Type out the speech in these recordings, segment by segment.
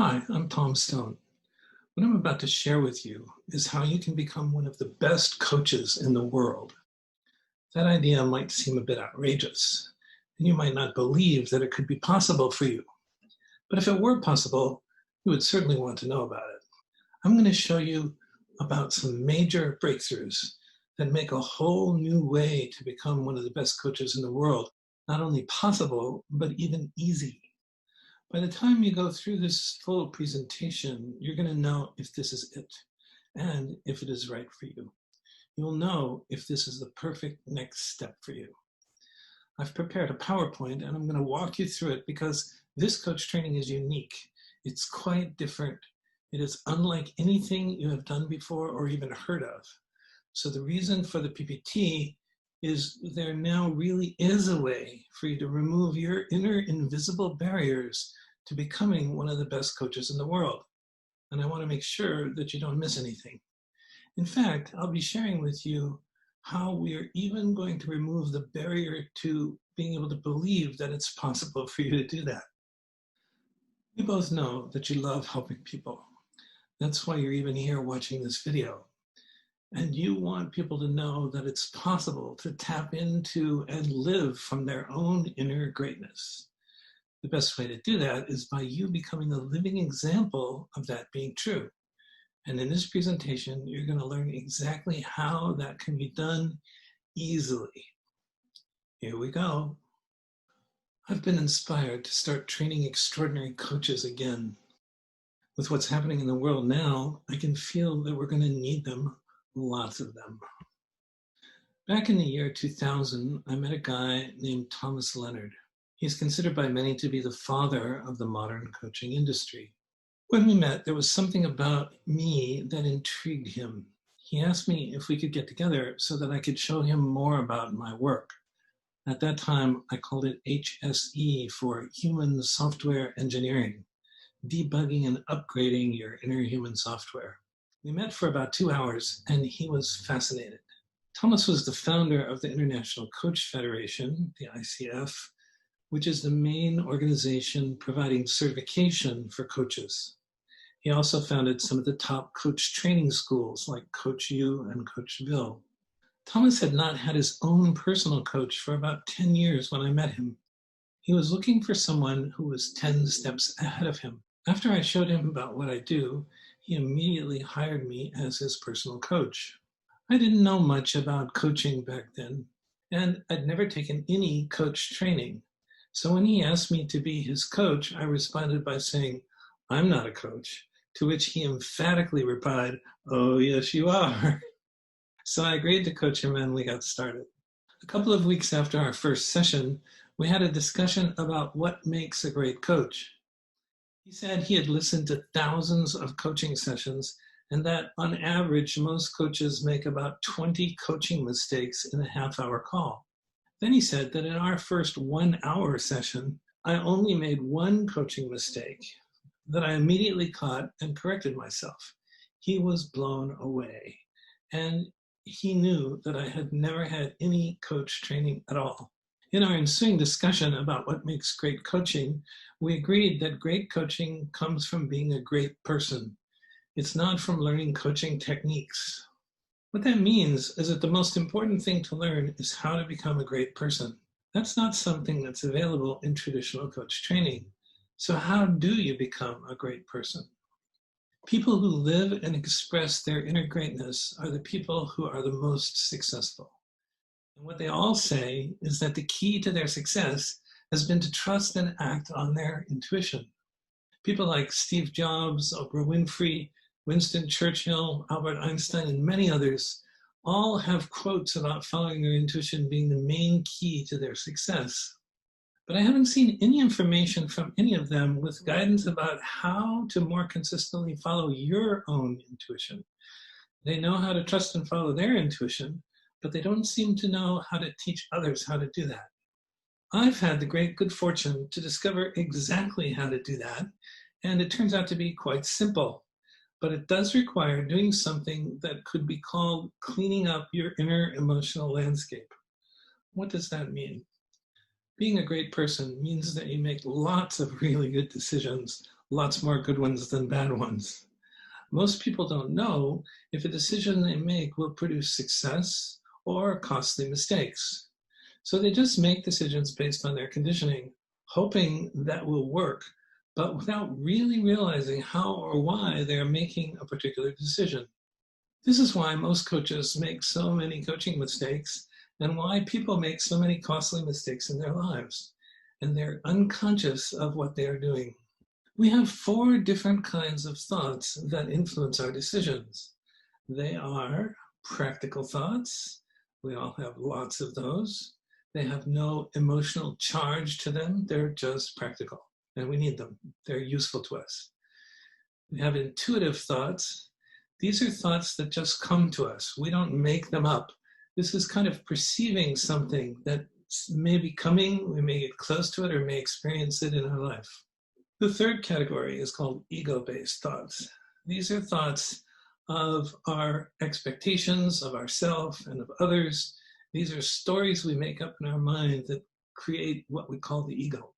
Hi, I'm Tom Stone. What I'm about to share with you is how you can become one of the best coaches in the world. That idea might seem a bit outrageous, and you might not believe that it could be possible for you. But if it were possible, you would certainly want to know about it. I'm going to show you about some major breakthroughs that make a whole new way to become one of the best coaches in the world, not only possible, but even easy. By the time you go through this full presentation, you're going to know if this is it and if it is right for you. You'll know if this is the perfect next step for you. I've prepared a PowerPoint and I'm going to walk you through it because this coach training is unique. It's quite different. It is unlike anything you have done before or even heard of. So the reason for the PPT is there now really is a way for you to remove your inner invisible barriers to becoming one of the best coaches in the world. And I want to make sure that you don't miss anything. In fact, I'll be sharing with you how we are even going to remove the barrier to being able to believe that it's possible for you to do that. We both know that you love helping people. That's why you're even here watching this video. And you want people to know that it's possible to tap into and live from their own inner greatness. The best way to do that is by you becoming a living example of that being true. And in this presentation, you're going to learn exactly how that can be done easily. Here we go. I've been inspired to start training extraordinary coaches again. With what's happening in the world now, I can feel that we're going to need them, lots of them. Back in the year 2000, I met a guy named Thomas Leonard. He's considered by many to be the father of the modern coaching industry. When we met, there was something about me that intrigued him. He asked me if we could get together so that I could show him more about my work. At that time, I called it HSE for Human Software Engineering, debugging and upgrading your inner human software. We met for about 2 hours, and he was fascinated. Thomas was the founder of the International Coach Federation, the ICF, which is the main organization providing certification for coaches. He also founded some of the top coach training schools like Coach U and Coachville. Thomas had not had his own personal coach for about 10 years when I met him. He was looking for someone who was 10 steps ahead of him. After I showed him about what I do, he immediately hired me as his personal coach. I didn't know much about coaching back then, and I'd never taken any coach training. So when he asked me to be his coach, I responded by saying, "I'm not a coach," to which he emphatically replied, "Oh, yes, you are." So I agreed to coach him and we got started. A couple of weeks after our first session, we had a discussion about what makes a great coach. He said he had listened to thousands of coaching sessions and that on average, most coaches make about 20 coaching mistakes in a half-hour call. Then he said that in our first 1-hour session, I only made one coaching mistake that I immediately caught and corrected myself. He was blown away. And he knew that I had never had any coach training at all. In our ensuing discussion about what makes great coaching, we agreed that great coaching comes from being a great person. It's not from learning coaching techniques. What that means is that the most important thing to learn is how to become a great person. That's not something that's available in traditional coach training. So how do you become a great person? People who live and express their inner greatness are the people who are the most successful. And what they all say is that the key to their success has been to trust and act on their intuition. People like Steve Jobs, Oprah Winfrey, Winston Churchill, Albert Einstein, and many others all have quotes about following their intuition being the main key to their success. But I haven't seen any information from any of them with guidance about how to more consistently follow your own intuition. They know how to trust and follow their intuition, but they don't seem to know how to teach others how to do that. I've had the great good fortune to discover exactly how to do that, and it turns out to be quite simple. But it does require doing something that could be called cleaning up your inner emotional landscape. What does that mean? Being a great person means that you make lots of really good decisions, lots more good ones than bad ones. Most people don't know if a decision they make will produce success or costly mistakes. So they just make decisions based on their conditioning, hoping that will work, but without really realizing how or why they're making a particular decision. This is why most coaches make so many coaching mistakes and why people make so many costly mistakes in their lives. And they're unconscious of what they are doing. We have four different kinds of thoughts that influence our decisions. They are practical thoughts. We all have lots of those. They have no emotional charge to them. They're just practical, and we need them. They're useful to us. We have intuitive thoughts. These are thoughts that just come to us. We don't make them up. This is kind of perceiving something that may be coming. We may get close to it or may experience it in our life. The third category is called ego-based thoughts. These are thoughts of our expectations of ourselves and of others. These are stories we make up in our mind that create what we call the ego.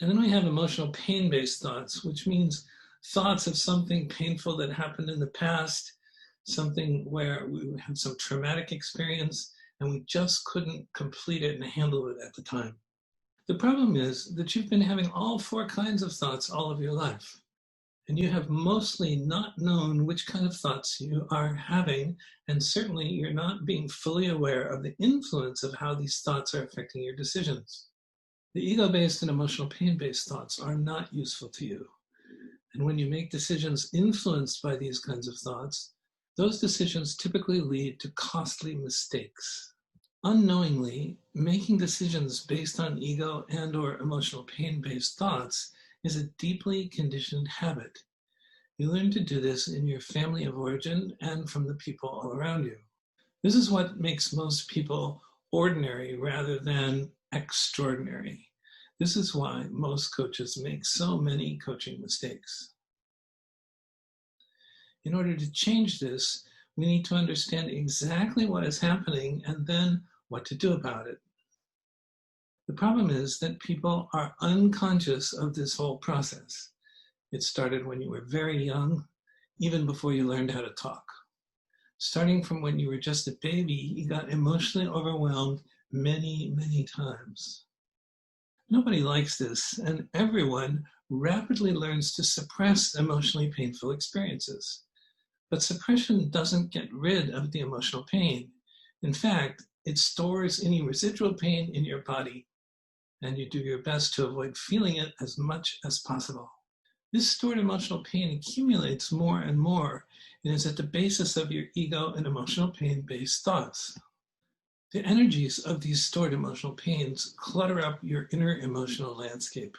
And then we have emotional pain-based thoughts, which means thoughts of something painful that happened in the past, something where we had some traumatic experience and we just couldn't complete it and handle it at the time. The problem is that you've been having all four kinds of thoughts all of your life, and you have mostly not known which kind of thoughts you are having, and certainly you're not being fully aware of the influence of how these thoughts are affecting your decisions. The ego-based and emotional pain-based thoughts are not useful to you. And when you make decisions influenced by these kinds of thoughts, those decisions typically lead to costly mistakes. Unknowingly, making decisions based on ego and or emotional pain-based thoughts is a deeply conditioned habit. You learn to do this in your family of origin and from the people all around you. This is what makes most people ordinary rather than extraordinary. This is why most coaches make so many coaching mistakes. In order to change this, we need to understand exactly what is happening and then what to do about it. The problem is that people are unconscious of this whole process. It started when you were very young, even before you learned how to talk. Starting from when you were just a baby, you got emotionally overwhelmed many, many times. Nobody likes this, and everyone rapidly learns to suppress emotionally painful experiences. But suppression doesn't get rid of the emotional pain. In fact, it stores any residual pain in your body, and you do your best to avoid feeling it as much as possible. This stored emotional pain accumulates more and more and is at the basis of your ego and emotional pain-based thoughts. The energies of these stored emotional pains clutter up your inner emotional landscape.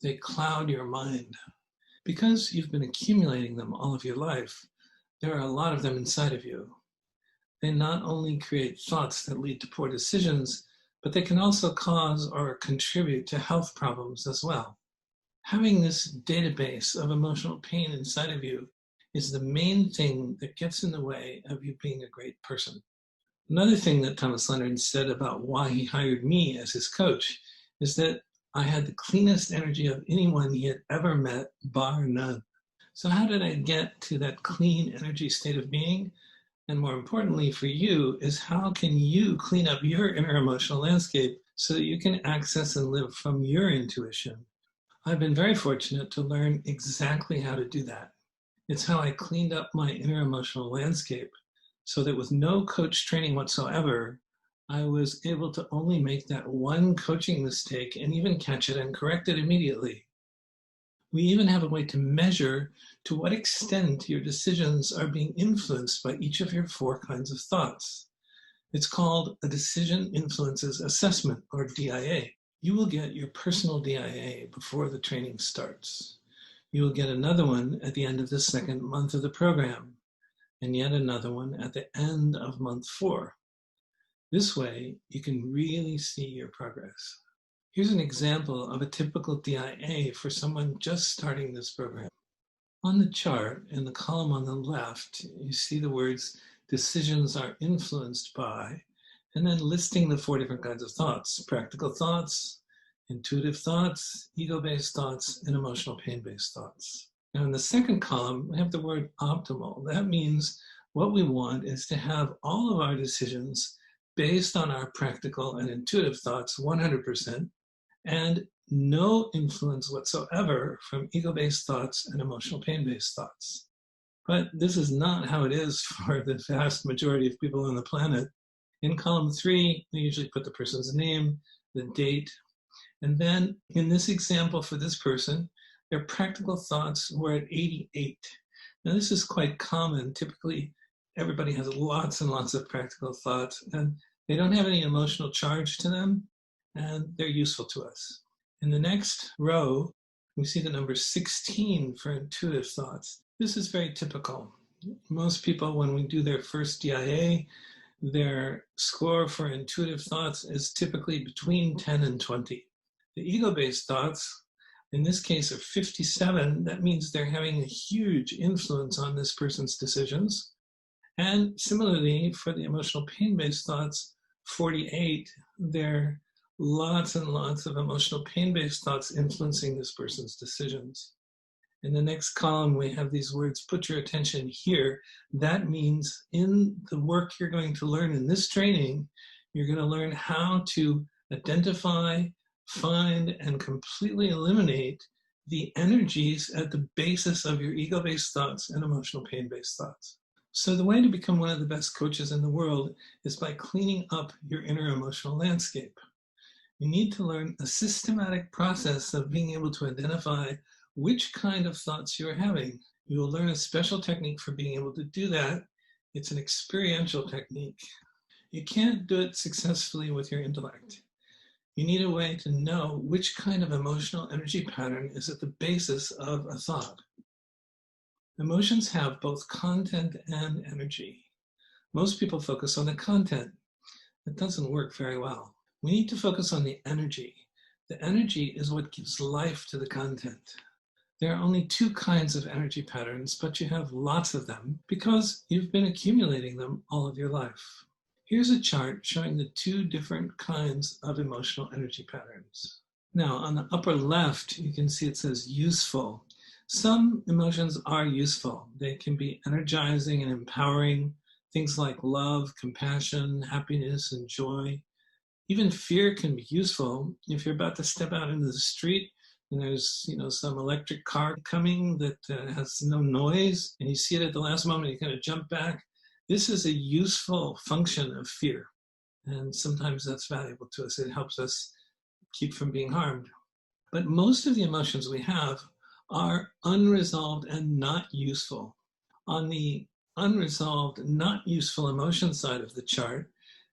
They cloud your mind. Because you've been accumulating them all of your life, there are a lot of them inside of you. They not only create thoughts that lead to poor decisions, but they can also cause or contribute to health problems as well. Having this database of emotional pain inside of you is the main thing that gets in the way of you being a great person. Another thing that Thomas Leonard said about why he hired me as his coach is that I had the cleanest energy of anyone he had ever met, bar none. So how did I get to that clean energy state of being? And more importantly for you is how can you clean up your inner emotional landscape so that you can access and live from your intuition? I've been very fortunate to learn exactly how to do that. It's how I cleaned up my inner emotional landscape so that with no coach training whatsoever, I was able to only make that one coaching mistake and even catch it and correct it immediately. We even have a way to measure to what extent your decisions are being influenced by each of your four kinds of thoughts. It's called a Decision Influences Assessment, or DIA. You will get your personal DIA before the training starts. You will get another one at the end of the second month of the program, and yet another one at the end of month 4. This way, you can really see your progress. Here's an example of a typical DIA for someone just starting this program. On the chart, in the column on the left, you see the words decisions are influenced by, and then listing the 4 different kinds of thoughts: practical thoughts, intuitive thoughts, ego-based thoughts, and emotional pain-based thoughts. Now in the second column, we have the word optimal. That means what we want is to have all of our decisions based on our practical and intuitive thoughts 100%, and no influence whatsoever from ego-based thoughts and emotional pain-based thoughts. But this is not how it is for the vast majority of people on the planet. In column 3, we usually put the person's name, the date, and then in this example for this person, their practical thoughts were at 88. Now this is quite common. Typically, everybody has lots and lots of practical thoughts, and they don't have any emotional charge to them, and they're useful to us. In the next row, we see the number 16 for intuitive thoughts. This is very typical. Most people, when we do their first DIA, their score for intuitive thoughts is typically between 10 and 20. The ego-based thoughts, in this case, are 57. That means they're having a huge influence on this person's decisions. And similarly, for the emotional pain-based thoughts, 48, there are lots and lots of emotional pain-based thoughts influencing this person's decisions. In the next column, we have these words, put your attention here. That means in the work you're going to learn in this training, you're going to learn how to identify, find, and completely eliminate the energies at the basis of your ego-based thoughts and emotional pain-based thoughts. So the way to become one of the best coaches in the world is by cleaning up your inner emotional landscape. You need to learn a systematic process of being able to identify which kind of thoughts you're having. You will learn a special technique for being able to do that. It's an experiential technique. You can't do it successfully with your intellect. You need a way to know which kind of emotional energy pattern is at the basis of a thought. Emotions have both content and energy. Most people focus on the content. That doesn't work very well. We need to focus on the energy. The energy is what gives life to the content. There are only two kinds of energy patterns, but you have lots of them because you've been accumulating them all of your life. Here's a chart showing the two different kinds of emotional energy patterns. Now, on the upper left, you can see it says useful. Some emotions are useful. They can be energizing and empowering, things like love, compassion, happiness, and joy. Even fear can be useful. If you're about to step out into the street and there's some electric car coming that has no noise, and you see it at the last moment, you kind of jump back. This is a useful function of fear. And sometimes that's valuable to us. It helps us keep from being harmed. But most of the emotions we have are unresolved and not useful. On the unresolved, not useful emotion side of the chart,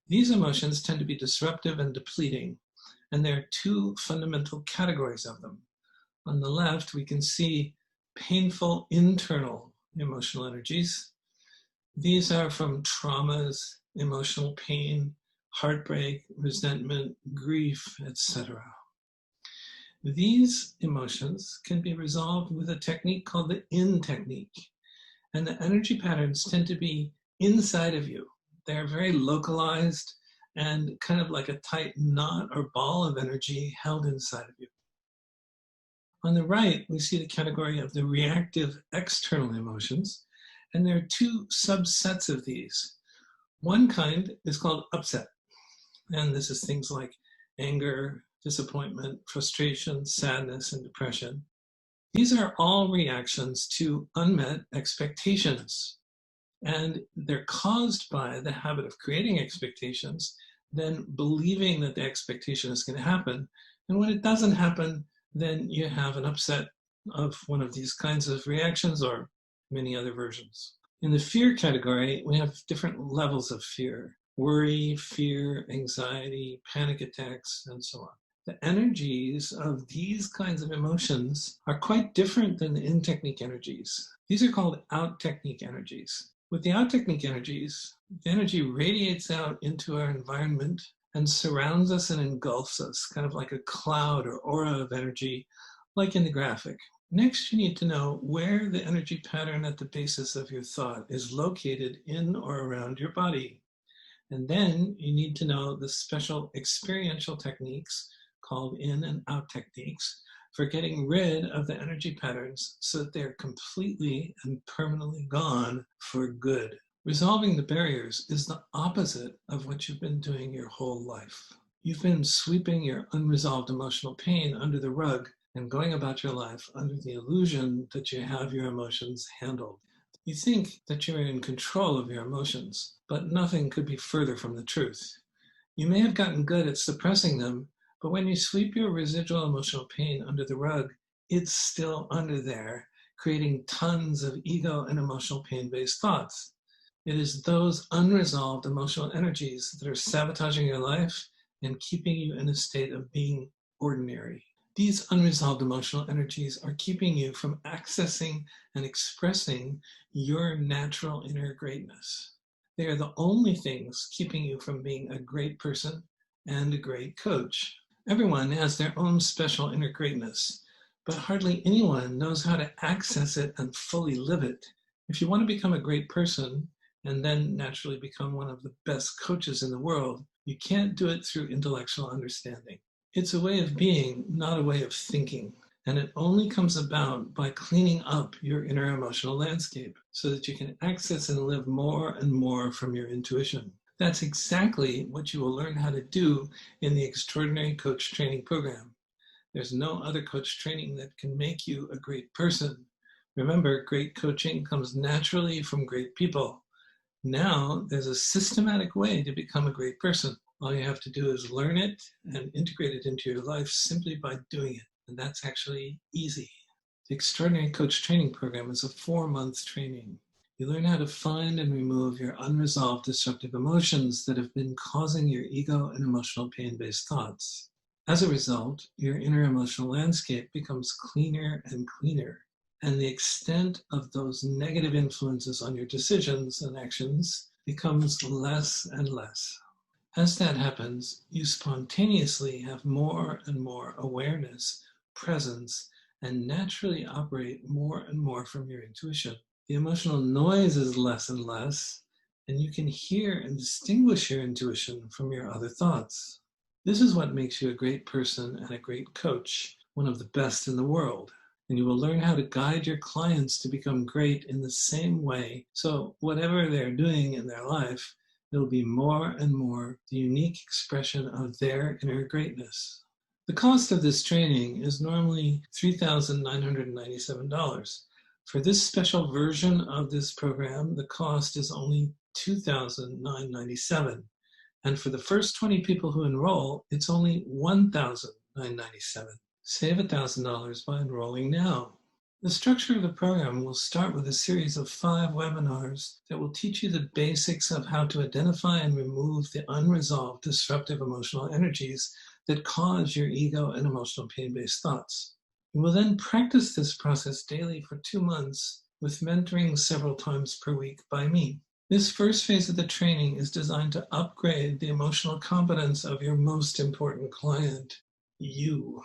these emotions tend to be disruptive and depleting. And there are two fundamental categories of them. On the left, we can see painful internal emotional energies. These are from traumas, emotional pain, heartbreak, resentment, grief, etc. These emotions can be resolved with a technique called the in technique. And the energy patterns tend to be inside of you. They're very localized and kind of like a tight knot or ball of energy held inside of you. On the right, we see the category of the reactive external emotions, and there are two subsets of these. One kind is called upset, and this is things like anger, disappointment, frustration, sadness, and depression. These are all reactions to unmet expectations, and they're caused by the habit of creating expectations, then believing that the expectation is going to happen, and when it doesn't happen, then you have an upset of one of these kinds of reactions or many other versions. In the fear category, we have different levels of fear: worry, fear, anxiety, panic attacks, and so on. The energies of these kinds of emotions are quite different than the in-technique energies. These are called out-technique energies. With the out-technique energies, the energy radiates out into our environment and surrounds us and engulfs us, kind of like a cloud or aura of energy, like in the graphic. Next, you need to know where the energy pattern at the basis of your thought is located in or around your body. And then you need to know the special experiential techniques called in and out techniques for getting rid of the energy patterns so that they're completely and permanently gone for good. Resolving the barriers is the opposite of what you've been doing your whole life. You've been sweeping your unresolved emotional pain under the rug and going about your life under the illusion that you have your emotions handled. You think that you're in control of your emotions, but nothing could be further from the truth. You may have gotten good at suppressing them, but when you sweep your residual emotional pain under the rug, it's still under there, creating tons of ego and emotional pain-based thoughts. It is those unresolved emotional energies that are sabotaging your life and keeping you in a state of being ordinary. These unresolved emotional energies are keeping you from accessing and expressing your natural inner greatness. They are the only things keeping you from being a great person and a great coach. Everyone has their own special inner greatness, but hardly anyone knows how to access it and fully live it. If you want to become a great person, and then naturally become one of the best coaches in the world, you can't do it through intellectual understanding. It's a way of being, not a way of thinking. And it only comes about by cleaning up your inner emotional landscape so that you can access and live more and more from your intuition. That's exactly what you will learn how to do in the Extraordinary Coach Training Program. There's no other coach training that can make you a great person. Remember, great coaching comes naturally from great people. Now there's a systematic way to become a great person. All you have to do is learn it and integrate it into your life simply by doing it. And that's actually easy. The Extraordinary Coach Training Program is a 4-month training. You learn how to find and remove your unresolved destructive emotions that have been causing your ego and emotional pain-based thoughts. As a result, your inner emotional landscape becomes cleaner and cleaner. And the extent of those negative influences on your decisions and actions becomes less and less. As that happens, you spontaneously have more and more awareness, presence, and naturally operate more and more from your intuition. The emotional noise is less and less, and you can hear and distinguish your intuition from your other thoughts. This is what makes you a great person and a great coach, one of the best in the world. And you will learn how to guide your clients to become great in the same way. So whatever they're doing in their life, it'll be more and more the unique expression of their inner greatness. The cost of this training is normally $3,997. For this special version of this program, the cost is only $2,997. And for the first 20 people who enroll, it's only $1,997. Save $1,000 by enrolling now. The structure of the program will start with a series of 5 webinars that will teach you the basics of how to identify and remove the unresolved disruptive emotional energies that cause your ego and emotional pain-based thoughts. You will then practice this process daily for 2 months with mentoring several times per week by me. This first phase of the training is designed to upgrade the emotional competence of your most important client, you.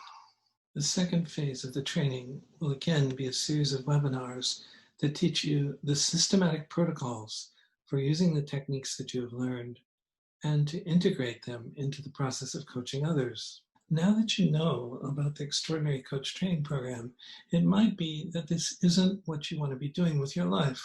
The second phase of the training will again be a series of webinars that teach you the systematic protocols for using the techniques that you have learned and to integrate them into the process of coaching others. Now that you know about the Extraordinary Coach Training Program, it might be that this isn't what you want to be doing with your life.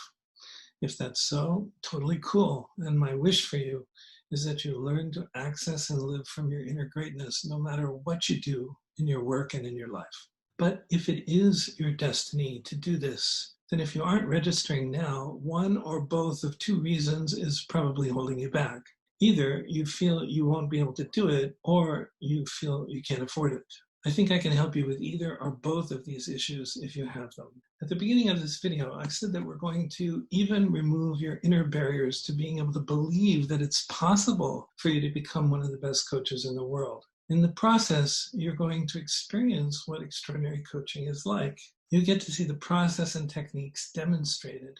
If that's so, totally cool. And my wish for you is that you learn to access and live from your inner greatness no matter what you do in your work and in your life. But if it is your destiny to do this, then if you aren't registering now, one or both of 2 reasons is probably holding you back. Either you feel you won't be able to do it, or you feel you can't afford it. I think I can help you with either or both of these issues if you have them. At the beginning of this video, I said that we're going to even remove your inner barriers to being able to believe that it's possible for you to become one of the best coaches in the world. In the process, you're going to experience what extraordinary coaching is like. You get to see the process and techniques demonstrated.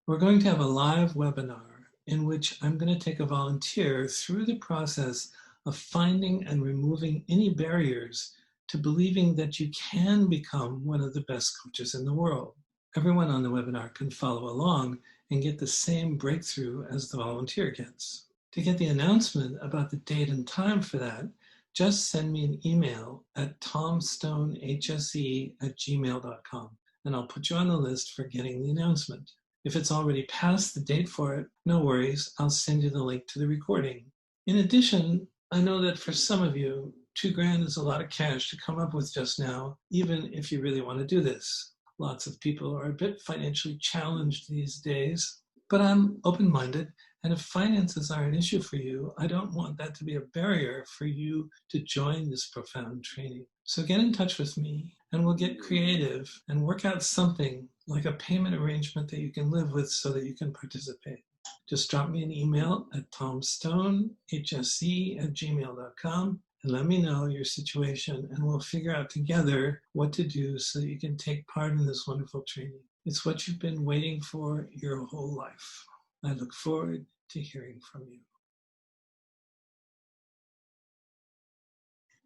We're going to have a live webinar in which I'm going to take a volunteer through the process of finding and removing any barriers to believing that you can become one of the best coaches in the world. Everyone on the webinar can follow along and get the same breakthrough as the volunteer gets. To get the announcement about the date and time for that, just send me an email at tomstonehse@gmail.com, and I'll put you on the list for getting the announcement. If it's already past the date for it, no worries, I'll send you the link to the recording. In addition, I know that for some of you, $2,000 is a lot of cash to come up with just now, even if you really want to do this. Lots of people are a bit financially challenged these days, but I'm open-minded, and if finances are an issue for you, I don't want that to be a barrier for you to join this profound training. So get in touch with me, and we'll get creative and work out something like a payment arrangement that you can live with so that you can participate. Just drop me an email at tomstonehse@gmail.com and let me know your situation, and we'll figure out together what to do so that you can take part in this wonderful training. It's what you've been waiting for your whole life. I look forward to hearing from you.